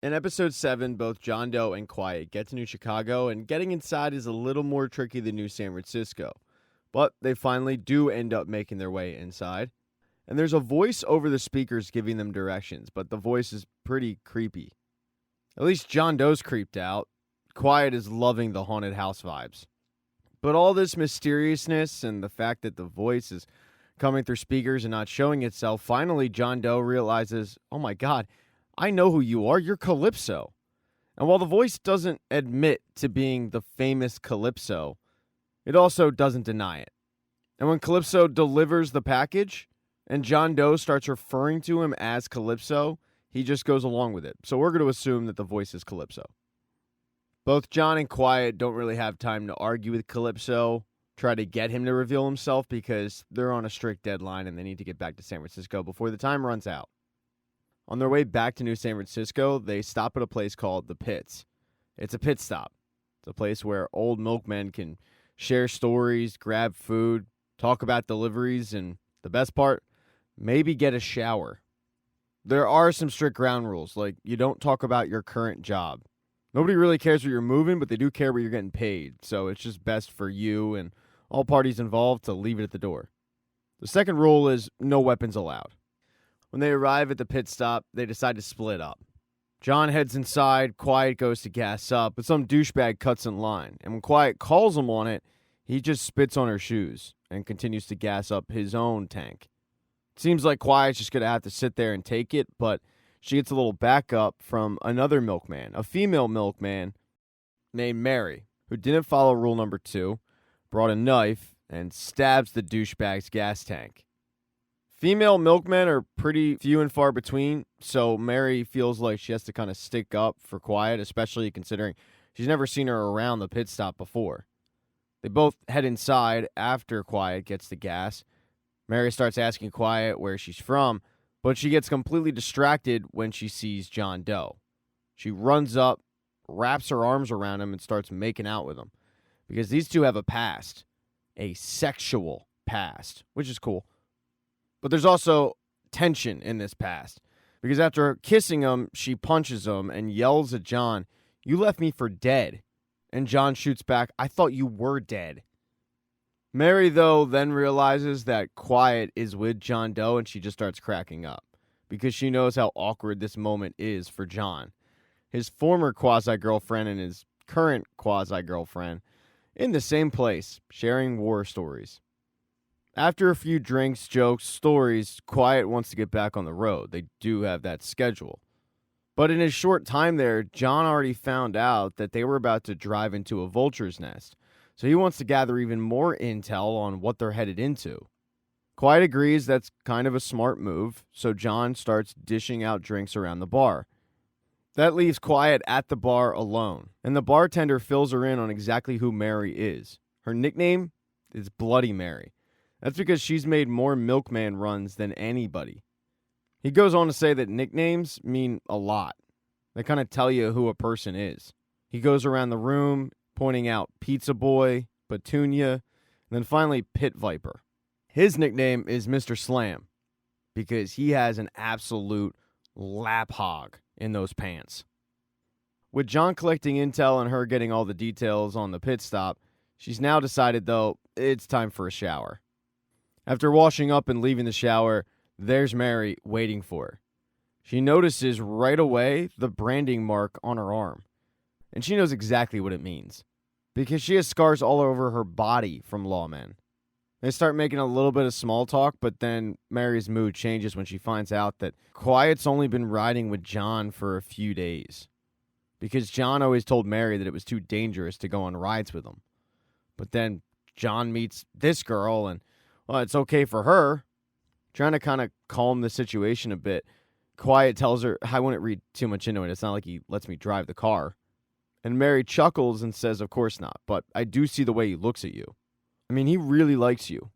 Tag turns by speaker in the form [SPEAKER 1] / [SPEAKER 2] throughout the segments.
[SPEAKER 1] In episode 7, both John Doe and Quiet get to New Chicago, and getting inside is a little more tricky than New San Francisco. But they finally do end up making their way inside. And there's a voice over the speakers giving them directions, but the voice is pretty creepy. At least John Doe's creeped out. Quiet is loving the haunted house vibes. But all this mysteriousness and the fact that the voice is coming through speakers and not showing itself, finally John Doe realizes, oh my god, I know who you are. You're Calypso. And while the voice doesn't admit to being the famous Calypso, it also doesn't deny it. And when Calypso delivers the package and John Doe starts referring to him as Calypso, he just goes along with it. So we're going to assume that the voice is Calypso. Both John and Quiet don't really have time to argue with Calypso, try to get him to reveal himself, because they're on a strict deadline and they need to get back to San Francisco before the time runs out. On their way back to New San Francisco, they stop at a place called The Pits. It's a pit stop. It's a place where old milkmen can share stories, grab food, talk about deliveries, and the best part, maybe get a shower. There are some strict ground rules, like you don't talk about your current job. Nobody really cares where you're moving, but they do care where you're getting paid, so it's just best for you and all parties involved to leave it at the door. The second rule is no weapons allowed. When they arrive at the pit stop, they decide to split up. John heads inside, Quiet goes to gas up, but some douchebag cuts in line, and when Quiet calls him on it, he just spits on her shoes and continues to gas up his own tank. It seems like Quiet's just going to have to sit there and take it, but she gets a little backup from another milkman, a female milkman named Mary, who didn't follow rule number 2, brought a knife, and stabs the douchebag's gas tank. Female milkmen are pretty few and far between, so Mary feels like she has to kind of stick up for Quiet, especially considering she's never seen her around the pit stop before. They both head inside after Quiet gets the gas. Mary starts asking Quiet where she's from, but she gets completely distracted when she sees John Doe. She runs up, wraps her arms around him, and starts making out with him, because these two have a past, a sexual past, which is cool. But there's also tension in this past, because after kissing him, she punches him and yells at John, "You left me for dead." And John shoots back, "I thought you were dead." Mary, though, then realizes that Quiet is with John Doe, and she just starts cracking up, because she knows how awkward this moment is for John, his former quasi-girlfriend and his current quasi-girlfriend, in the same place, sharing war stories. After a few drinks, jokes, stories, Quiet wants to get back on the road. They do have that schedule. But in his short time there, John already found out that they were about to drive into a vulture's nest. So he wants to gather even more intel on what they're headed into. Quiet agrees that's kind of a smart move, so John starts dishing out drinks around the bar. That leaves Quiet at the bar alone, and the bartender fills her in on exactly who Mary is. Her nickname is Bloody Mary. That's because she's made more milkman runs than anybody. He goes on to say that nicknames mean a lot. They kind of tell you who a person is. He goes around the room pointing out Pizza Boy, Petunia, and then finally Pit Viper. His nickname is Mr. Slam because he has an absolute lap hog in those pants. With John collecting intel and her getting all the details on the pit stop, she's now decided, though, it's time for a shower. After washing up and leaving the shower, there's Mary waiting for her. She notices right away the branding mark on her arm, and she knows exactly what it means, because she has scars all over her body from lawmen. They start making a little bit of small talk, but then Mary's mood changes when she finds out that Quiet's only been riding with John for a few days, because John always told Mary that it was too dangerous to go on rides with him. But then John meets this girl, and well, it's okay for her. Trying to kind of calm the situation a bit, Quiet tells her, I wouldn't read too much into it. It's not like he lets me drive the car. And Mary chuckles and says, of course not, but I do see the way he looks at you. I mean, he really likes you,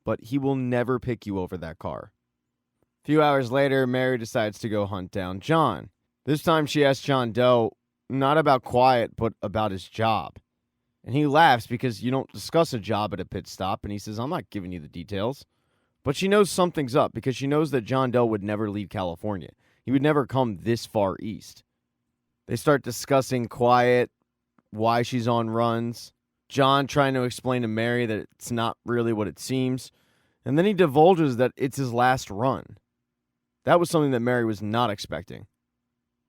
[SPEAKER 1] but he will never pick you over that car. A few hours later, Mary decides to go hunt down John. This time she asks John Doe, not about Quiet, but about his job. And he laughs because you don't discuss a job at a pit stop, and he says, I'm not giving you the details. But she knows something's up because she knows that John Doe would never leave California. He would never come this far east. They start discussing Quiet, why she's on runs. John trying to explain to Mary that it's not really what it seems. And then he divulges that it's his last run. That was something that Mary was not expecting.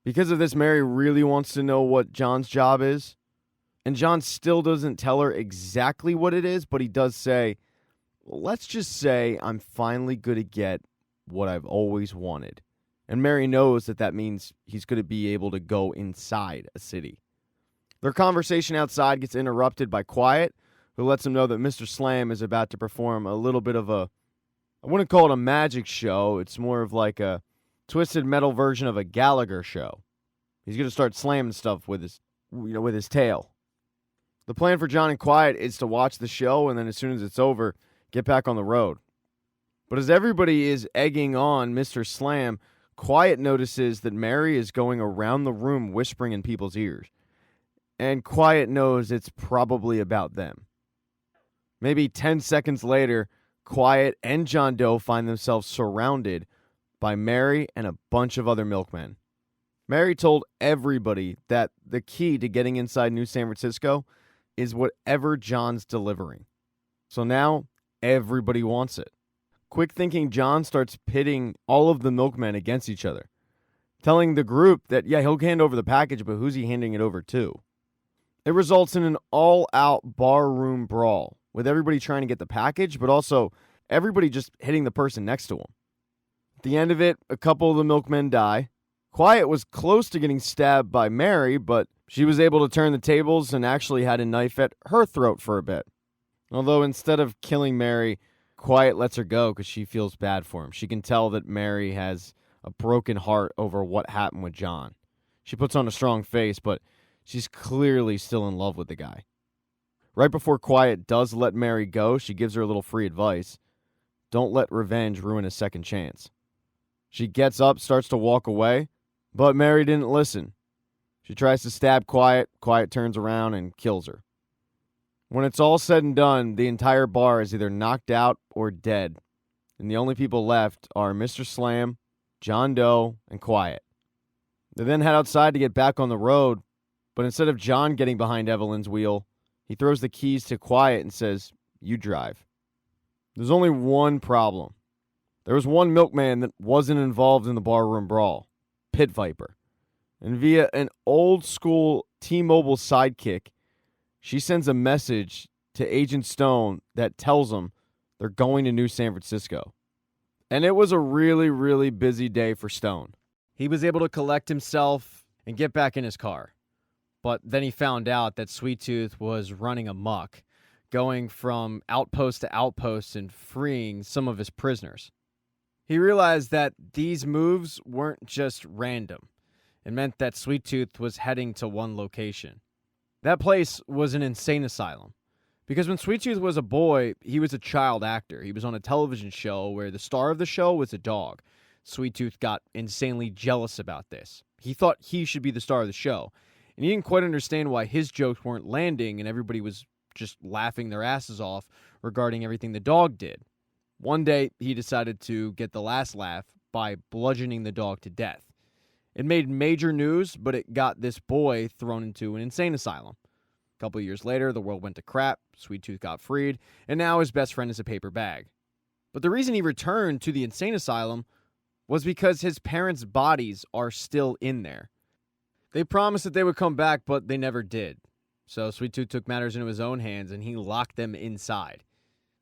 [SPEAKER 1] Because of this, Mary really wants to know what John's job is. And John still doesn't tell her exactly what it is, but he does say, well, let's just say I'm finally going to get what I've always wanted. And Mary knows that means he's going to be able to go inside a city. Their conversation outside gets interrupted by Quiet, who lets him know that Mr. Slam is about to perform a little bit of I wouldn't call it a magic show. It's more of like a twisted metal version of a Gallagher show. He's going to start slamming stuff with his tail. The plan for John and Quiet is to watch the show, and then as soon as it's over, get back on the road. But as everybody is egging on Mr. Slam, Quiet notices that Mary is going around the room whispering in people's ears. And Quiet knows it's probably about them. Maybe 10 seconds later, Quiet and John Doe find themselves surrounded by Mary and a bunch of other milkmen. Mary told everybody that the key to getting inside New San Francisco is whatever John's delivering. So now, everybody wants it. Quick thinking John starts pitting all of the milkmen against each other, telling the group that, yeah, he'll hand over the package, but who's he handing it over to? It results in an all-out barroom brawl, with everybody trying to get the package, but also everybody just hitting the person next to him. At the end of it, a couple of the milkmen die. Quiet was close to getting stabbed by Mary, but she was able to turn the tables and actually had a knife at her throat for a bit. Although instead of killing Mary, Quiet lets her go because she feels bad for him. She can tell that Mary has a broken heart over what happened with John. She puts on a strong face, but she's clearly still in love with the guy. Right before Quiet does let Mary go, she gives her a little free advice. Don't let revenge ruin a second chance. She gets up, starts to walk away, but Mary didn't listen. She tries to stab Quiet. Quiet turns around and kills her. When it's all said and done, the entire bar is either knocked out or dead. And the only people left are Mr. Slam, John Doe, and Quiet. They then head outside to get back on the road, but instead of John getting behind Evelyn's wheel, he throws the keys to Quiet and says, "You drive." There's only one problem. There was one milkman that wasn't involved in the barroom brawl, Pit Viper. And via an old-school T-Mobile sidekick, she sends a message to Agent Stone that tells him they're going to New San Francisco. And it was a really, really busy day for Stone. He was able to collect himself and get back in his car. But then he found out that Sweet Tooth was running amok, going from outpost to outpost and freeing some of his prisoners. He realized that these moves weren't just random. It meant that Sweet Tooth was heading to one location. That place was an insane asylum. Because when Sweet Tooth was a boy, he was a child actor. He was on a television show where the star of the show was a dog. Sweet Tooth got insanely jealous about this. He thought he should be the star of the show. And he didn't quite understand why his jokes weren't landing and everybody was just laughing their asses off regarding everything the dog did. One day, he decided to get the last laugh by bludgeoning the dog to death. It made major news, but it got this boy thrown into an insane asylum. A couple of years later, the world went to crap, Sweet Tooth got freed, and now his best friend is a paper bag. But the reason he returned to the insane asylum was because his parents' bodies are still in there. They promised that they would come back, but they never did. So Sweet Tooth took matters into his own hands, and he locked them inside.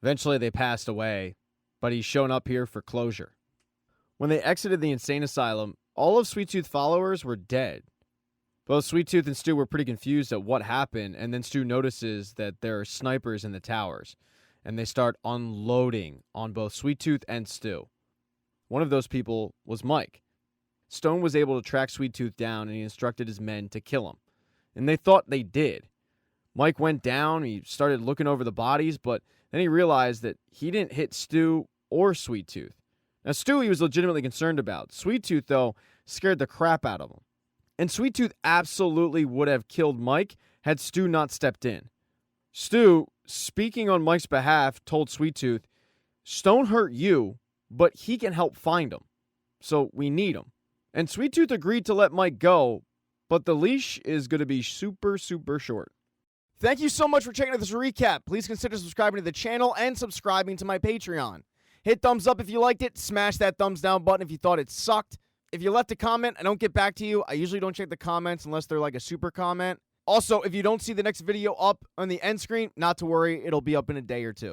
[SPEAKER 1] Eventually, they passed away, but he's shown up here for closure. When they exited the insane asylum, all of Sweet Tooth's followers were dead. Both Sweet Tooth and Stu were pretty confused at what happened, and then Stu notices that there are snipers in the towers, and they start unloading on both Sweet Tooth and Stu. One of those people was Mike. Stone was able to track Sweet Tooth down, and he instructed his men to kill him. And they thought they did. Mike went down, he started looking over the bodies, but then he realized that he didn't hit Stu or Sweet Tooth. Now, Stu he was legitimately concerned about. Sweet Tooth, though, scared the crap out of him. And Sweet Tooth absolutely would have killed Mike had Stu not stepped in. Stu, speaking on Mike's behalf, told Sweet Tooth, "Stone hurt you, but he can help find him. So we need him." And Sweet Tooth agreed to let Mike go, but the leash is going to be super, super short. Thank you so much for checking out this recap. Please consider subscribing to the channel and subscribing to my Patreon. Hit thumbs up if you liked it. Smash that thumbs down button if you thought it sucked. If you left a comment, I don't get back to you. I usually don't check the comments unless they're like a super comment. Also, if you don't see the next video up on the end screen, not to worry, it'll be up in a day or two.